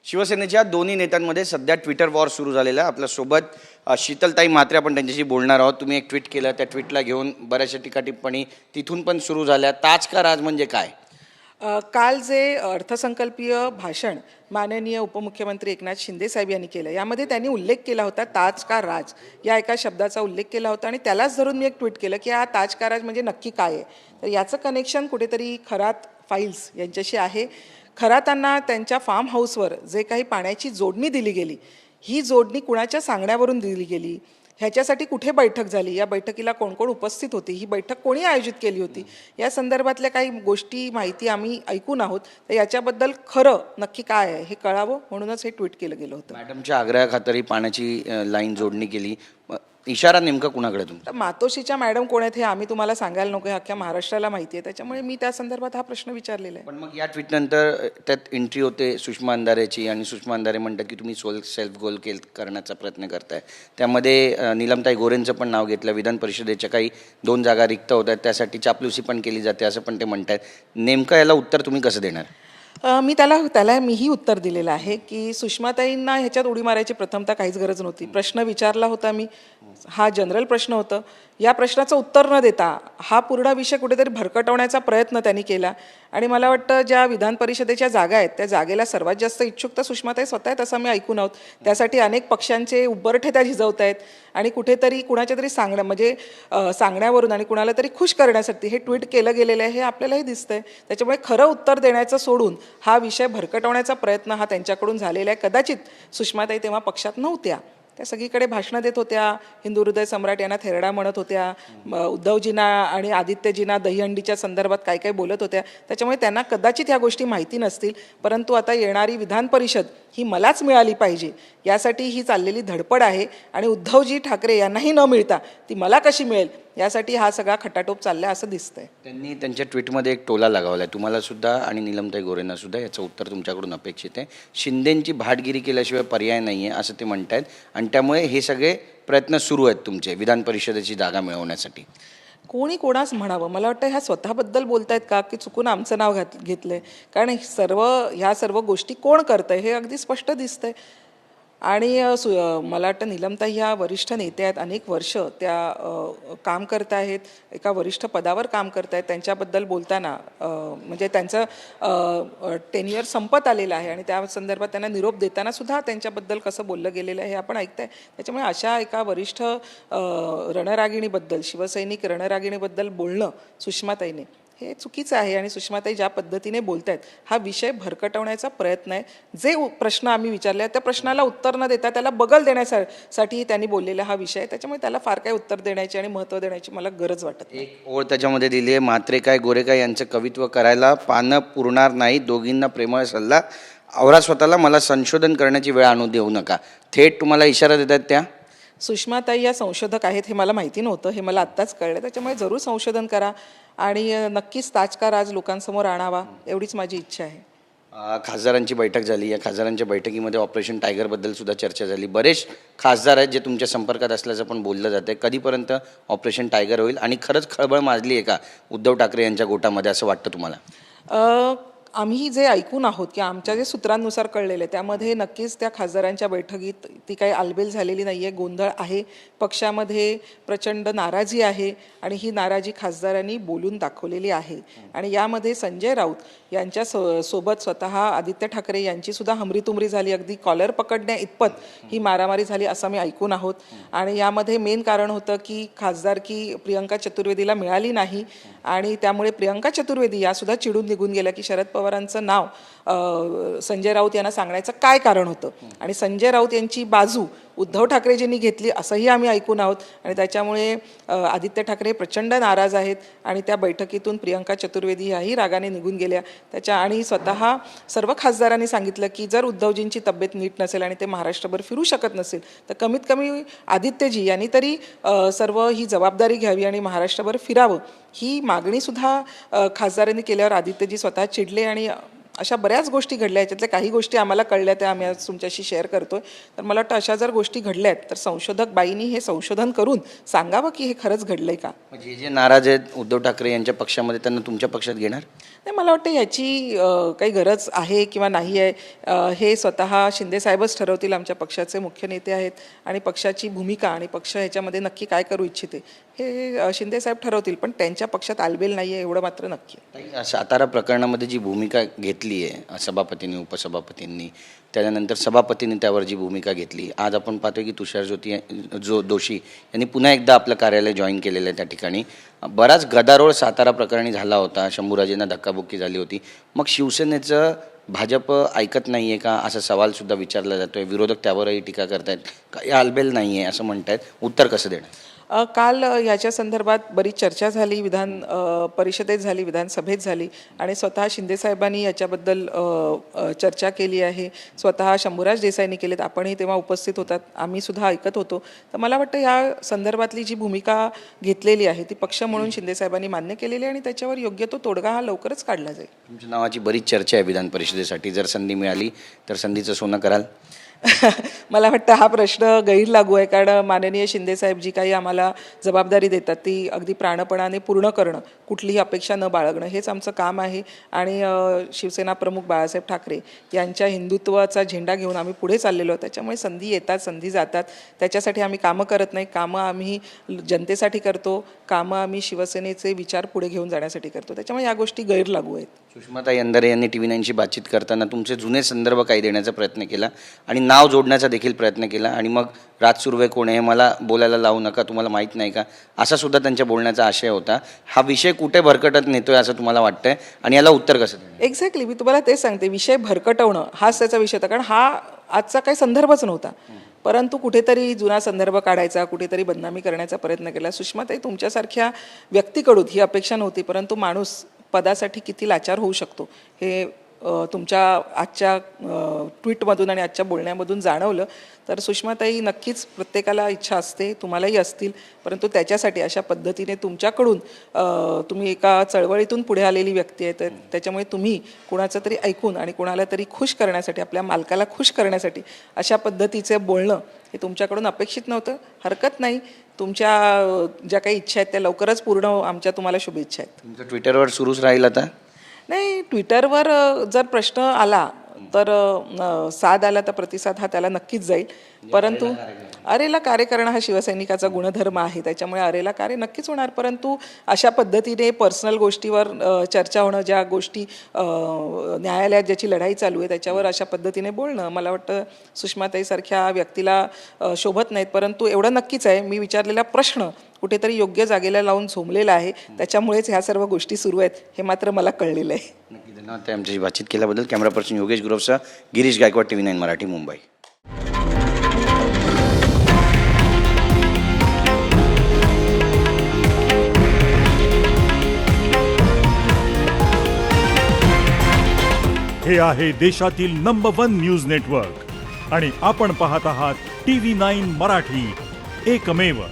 शिवसेनेच्या दोन्ही नेत्यांमध्ये सध्या ट्विटर वॉर सुरू झालेला आहे. आपल्यासोबत शीतलताई म्हात्रे, आपण त्यांच्याशी बोलणार आहोत. तुम्ही एक ट्विट केलं, त्या ट्विटला घेऊन बऱ्याचशा टीकाटिप्पणी तिथून पण सुरू झाल्या. ताज का राज म्हणजे काय? काल जे अर्थसंकल्पीय भाषण माननीय उपमुख्यमंत्री एकनाथ शिंदे साहेब यांनी केलं, यामध्ये त्यांनी उल्लेख केला होता ताज का राज या एका शब्दाचा उल्लेख केला होता आणि त्यालाच धरून मी एक ट्विट केलं की हा ताज का राज म्हणजे नक्की काय आहे. तर याचं कनेक्शन कुठेतरी खरात फाईल्स यांच्याशी आहे. खरातांना त्यांच्या फार्म हाऊसवर जे काही पाण्याची जोडणी दिली गेली, ही जोडणी कुणाच्या सांगण्यावरून दिली गेली, ह्याच्यासाठी कुठे बैठक झाली, या बैठकीला कोण कोण उपस्थित होती, ही बैठक कोणी आयोजित केली होती, या संदर्भातल्या काही गोष्टी माहिती आम्ही ऐकून आहोत. तर याच्याबद्दल खरं नक्की काय आहे हे कळावं म्हणूनच हे ट्विट केलं गेलं होतं. मॅडमच्या आग्रहाखातर पाण्याची लाईन जोडणी केली. इशारा नेमका कुणाकडे तुमचा? मातोश्रीच्या मॅडम कोण आहेत हे आम्ही तुम्हाला सांगायला नको, हे अख्ख्या महाराष्ट्राला माहिती आहे. त्याच्यामुळे मी त्या संदर्भात हा प्रश्न विचारलेला आहे. पण मग या ट्विटनंतर त्यात एंट्री होते सुषमा अंधारेची आणि सुषमा अंधारे म्हणतात की तुम्ही सेल्फ गोल करण्याचा प्रयत्न करताय. त्यामध्ये नीलमताई गोरेंचं पण नाव घेतलं. विधान परिषदेच्या काही 2 जागा रिक्त होत आहेत, त्यासाठी चापलुसी पण केली जाते असं पण ते म्हणतात. नेमकं याला उत्तर तुम्ही कसं देणार? त्याला मीही उत्तर दिलेलं आहे की सुषमाताईंना ह्याच्यात उडी मारायची प्रथमतः काहीच गरज नव्हती. प्रश्न विचारला होता मी, हा जनरल प्रश्न होता. या प्रश्नाचं उत्तर न देता हा पूर्ण विषय कुठेतरी भरकटवण्याचा प्रयत्न त्यांनी केला आणि मला वाटतं ज्या विधान परिषदेच्या जागा आहेत त्या जागेला सर्वात जास्त इच्छुक तर सुषमाताई स्वतः आहेत असं मी ऐकून आहोत. त्यासाठी अनेक पक्षांचे उंबरठे त्या झिजवत आहेत आणि कुठेतरी कुणाच्या तरी सांगण्यावरून आणि कुणाला तरी खुश करण्यासाठी हे ट्विट केलं गेलेलं आहे हे आपल्यालाही दिसतंय. त्याच्यामुळे खरं उत्तर देण्याचं सोडून हा विषय भरकटवण्याचा प्रयत्न हा त्यांच्याकडून झालेला आहे. कदाचित सुषमाताई तेव्हा पक्षात नव्हत्या, त्या सगळीकडे भाषणं देत होत्या, हिंदू हृदय सम्राट यांना थेरडा म्हणत होत्या, उद्धवजींना आणि आदित्यजींना दहीहंडीच्या संदर्भात काय काय बोलत होत्या. त्याच्यामुळे त्यांना कदाचित ह्या गोष्टी माहिती नसतील. परंतु आता येणारी विधान परिषद ही मलाच मिळाली पाहिजे यासाठी ही चाललेली धडपड आहे आणि उद्धवजी ठाकरे यांनाही न मिळता ती मला कशी मिळेल यासाठी हा सगळा खटाटोप चाललाय असं दिसतंय. त्यांनी त्यांच्या ट्विटमध्ये एक टोला लगावला आहे तुम्हाला सुद्धा आणि नीलमताई गोरेंना सुद्धा. याचं उत्तर तुमच्याकडून अपेक्षित आहे. शिंदेंची भाटगिरी केल्याशिवाय पर्याय नाही आहे असं ते म्हणत आहेत आणि त्यामुळे हे सगळे प्रयत्न सुरू आहेत तुमचे विधान परिषदेची जागा मिळवण्यासाठी. कोणी कोणास म्हणावं, मला वाटतं ह्या स्वतःबद्दल बोलतायत का की चुकून आमचं नाव घेतलंय? कारण ह्या सर्व गोष्टी कोण करतंय हे अगदी स्पष्ट दिसतंय. आणि मला वाटतं नीलमताई ह्या वरिष्ठ नेत्या आहेत, अनेक वर्ष त्या काम करत आहेत, एका वरिष्ठ पदावर काम करत आहेत. त्यांच्याबद्दल बोलताना म्हणजे त्यांचं टेन्युअर संपत आलेलं आहे आणि त्या संदर्भात त्यांना निरोप देताना सुद्धा त्यांच्याबद्दल कसं बोललं गेलेलं आहे हे आपण ऐकताय. त्याच्यामुळे अशा एका वरिष्ठ रणरागिणीबद्दल, शिवसैनिक रणरागिणीबद्दल बोलणं सुषमाताईने हे चुकीचं आहे आणि सुषमाताई ज्या पद्धतीने बोलत आहेत हा विषय भरकटवण्याचा प्रयत्न आहे. जे प्रश्न आम्ही विचारले त्या प्रश्नाला उत्तर न देता त्याला बगल देण्यासाठी त्यांनी बोललेला हा विषय आहे. त्याच्यामुळे त्याला फार काही उत्तर देण्याची आणि महत्त्व देण्याची मला गरज वाटत नाही. एक ओळ त्याच्यामध्ये दिली आहे, म्हात्रे काय गोरे काय यांचं कवित्व करायला पानं पुरणार नाही, दोघींना प्रेमळ सल्ला, आवरा स्वतःला, मला संशोधन करण्याची वेळ आणू देऊ नका. थेट तुम्हाला इशारा देत आहेत त्या? सुषमाताई या संशोधक आहेत हे मला माहिती नव्हतं, हे मला आत्ताच कळलं. त्याच्यामुळे जरूर संशोधन करा आणि नक्कीच ताज का राज लोकांसमोर आणावा एवढीच माझी इच्छा आहे. खासदारांची बैठक झाली. या खासदारांच्या बैठकीमध्ये ऑपरेशन टायगरबद्दल सुद्धा चर्चा झाली. बरेच खासदार आहेत जे तुमच्या संपर्कात असल्याचं पण बोललं जातं. कधीपर्यंत ऑपरेशन टायगर होईल आणि खरंच खळबळ माजली आहे का उद्धव ठाकरे यांच्या गोटामध्ये असं वाटतं तुम्हाला? आम्ही जे ऐकून आहोत की आमच्या जे सूत्रांनुसार कळलेलं आहे त्यामध्ये नक्कीच त्या खासदारांच्या बैठकीत ती काही आलबेल झालेली नाही आहे, गोंधळ आहे, पक्षामध्ये प्रचंड नाराजी आहे आणि ही नाराजी खासदारांनी बोलून दाखवलेली आहे. आणि यामध्ये संजय राऊत यांच्या सोबत स्वतः आदित्य ठाकरे यांची सुद्धा हमरीतुमरी झाली, अगदी कॉलर पकडण्या इतपत ही मारामारी झाली असं मी ऐकून आहोत. आणि यामध्ये मेन कारण होतं की खासदारकी प्रियंका चतुर्वेदीला मिळाली नाही आणि त्यामुळे प्रियंका चतुर्वेदी यासुद्धा चिडून निघून गेल्या की शरद पवारांचं नाव संजय राऊत यांना सांगण्याचं काय कारण होतं. आणि संजय राऊत यांची बाजू उद्धव ठाकरेजींनी घेतली असंही आम्ही ऐकून आहोत आणि त्याच्यामुळे आदित्य ठाकरे प्रचंड नाराज आहेत आणि त्या बैठकीतून प्रियंका चतुर्वेदी ह्याही रागाने निघून गेल्या. आणि स्वतः सर्व खासदारांनी सांगितलं की जर उद्धवजींची तब्येत नीट नसेल आणि ते महाराष्ट्रभर फिरू शकत नसेल तर कमीत कमी आदित्यजी यांनी तरी सर्व ही जबाबदारी घ्यावी आणि महाराष्ट्रभर फिरावं. ही मागणीसुद्धा खासदारांनी केल्यावर आदित्यजी स्वतः चिडले आणि अशा बऱ्याच गोष्टी घडल्या, याच्यातल्या काही गोष्टी आम्हाला कळल्या त्या आम्ही आज तुमच्याशी शेअर करतोय. तर मला वाटतं अशा जर गोष्टी घडल्या आहेत तर संशोधक बाईंनी हे संशोधन करून सांगावं की हे खरंच घडलंय का. म्हणजे जे नाराज आहेत उद्धव ठाकरे यांच्या पक्षामध्ये त्यांना तुमच्या पक्षात घेणार? नाही, मला वाटतं याची काही गरज आहे किंवा नाही आहे हे स्वतः शिंदेसाहेबच ठरवतील. आमच्या पक्षाचे मुख्य नेते आहेत आणि पक्षाची भूमिका आणि पक्ष ह्याच्यामध्ये नक्की काय करू इच्छिते हे शिंदेसाहेब ठरवतील. पण त्यांच्या पक्षात आलबेल नाही आहे एवढं मात्र नक्की. सातारा प्रकरणामध्ये जी भूमिका घेतली आहे सभापतींनी, उपसभापतींनी, त्याच्यानंतर सभापतींनी त्यावर जी भूमिका घेतली, आज आपण पाहतोय की तुषार दोशी यांनी पुन्हा एकदा आपलं कार्यालय जॉईन केलेलं आहे त्या ठिकाणी. बराच गदारोळ सातारा प्रकरणी झाला होता, शंभूराजेंना धक्काबुक्की झाली होती. मग शिवसेनेचं भाजप ऐकत नाही आहे का असा सवालसुद्धा विचारला जातो आहे. विरोधक त्यावरही टीका करतायत, काही आलबेल नाही आहे असं म्हणतायत. उत्तर कसं देणार? काल याच्या संदर्भात बरीच चर्चा झाली, विधान परिषदेत झाली, विधानसभेत झाली आणि स्वतः शिंदेसाहेबांनी याच्याबद्दल चर्चा केली आहे. स्वतः शंभूराज देसाईंनी केलेत, आपणही तेव्हा उपस्थित होतात, आम्ही सुद्धा ऐकत होतो. तर मला वाटतं या संदर्भातली जी भूमिका घेतलेली आहे ती पक्ष म्हणून शिंदेसाहेबांनी मान्य केलेली आहे आणि त्याच्यावर योग्य तो तोडगा हा लवकरच काढला जाईल. तुमच्या नावाची बरीच चर्चा आहे विधान परिषदेसाठी. जर संधी मिळाली तर संधीचं सोनं कराल? मला वाटतं हा प्रश्न गैर लागू आहे, कारण माननीय शिंदेसाहेब जी काही आम्हाला जबाबदारी देतात ती अगदी प्राणपणाने पूर्ण करणं, कुठलीही अपेक्षा न बाळगणं हेच आमचं काम आहे. आणि शिवसेना प्रमुख बाळासाहेब ठाकरे यांच्या हिंदुत्वाचा झेंडा घेऊन आम्ही पुढे चाललेलो आहोत. त्याच्यामुळे संधी येतात, संधी जातात, त्याच्यासाठी आम्ही कामं करत नाही. कामं आम्ही जनतेसाठी करतो, कामं आम्ही शिवसेनेचे विचार पुढे घेऊन जाण्यासाठी करतो. त्याच्यामुळे या गोष्टी गैर लागू आहेत. सुषमाताई अंधारे यांनी TV 9शी बातचीत करताना तुमचे जुने संदर्भ काही देण्याचा प्रयत्न केला आणि नाव जोडण्याचा देखील प्रयत्न केला आणि मग राज सुर्वे कोण आहे, मला बोलायला लावू नका, तुम्हाला माहीत नाही का, असा सुद्धा त्यांच्या बोलण्याचा आशय होता. हा विषय कुठे भरकटत नेतोय असं तुम्हाला वाटतंय आणि याला उत्तर कसं देणार? एक्झॅक्टली, मी तुम्हाला तेच सांगते, विषय भरकटवणं हाच त्याचा विषय होता, कारण हा आजचा काही संदर्भच नव्हता. परंतु कुठेतरी जुना संदर्भ काढायचा, कुठेतरी बदनामी करण्याचा प्रयत्न केला. सुषमाताई, तुमच्यासारख्या व्यक्तीकडून ही अपेक्षा नव्हती, परंतु माणूस पदासाठी किती लाचार होऊ शकतो हे तुमच्या आजच्या ट्विटमधून आणि आजच्या बोलण्यामधून जाणवलं. तर सुषमाताई, नक्कीच प्रत्येकाला इच्छा असते, तुम्हालाही असतील, परंतु त्याच्यासाठी अशा पद्धतीने तुमच्याकडून तुम्ही एका चळवळीतून पुढे आलेली व्यक्ती आहे, तर त्याच्यामुळे तुम्ही कुणाचं तरी ऐकून आणि कुणाला तरी खुश करण्यासाठी, आपल्या मालकाला खुश करण्यासाठी अशा पद्धतीचे बोलणं हे तुमच्याकडून अपेक्षित नव्हतं. हरकत नाही, तुमच्या ज्या काही इच्छा आहेत त्या लवकरच पूर्ण, आमच्या तुम्हाला शुभेच्छा आहेत. तुमचं ट्विटरवर सुरूच राहील आता? नाही, ट्विटरवर जर प्रश्न आला तर साथ आला तर प्रतिसाद हा त्याला नक्कीच जाईल. परंतु अरेला कार्य करणं हा शिवसैनिकाचा गुणधर्म आहे, त्याच्यामुळे अरेला कार्य नक्कीच होणार. परंतु अशा पद्धतीने पर्सनल गोष्टीवर चर्चा होणं, ज्या गोष्टी न्यायालयात ज्याची लढाई चालू आहे त्याच्यावर अशा पद्धतीने बोलणं, मला वाटतं सुषमाताईसारख्या व्यक्तीला शोभत नाहीत. परंतु एवढं नक्कीच आहे, मी विचारलेला प्रश्न कुठेतरी योग्य जागेला लावून झोंबलेला आहे, त्याच्यामुळेच ह्या सर्व गोष्टी सुरू आहेत हे मात्र मला कळलेलं आहे. नक्की, धन्यवाद ते आमच्याशी बातचीत केल्याबद्दल. कॅमेरा पर्सन योगेश गुरवसह गिरीश गायकवाड, TV 9 मराठी, मुंबई. हे आहे देशातील नंबर 1 न्यूज नेटवर्क आणि आपण पाहत आहात TV 9 मराठी, एकमेव.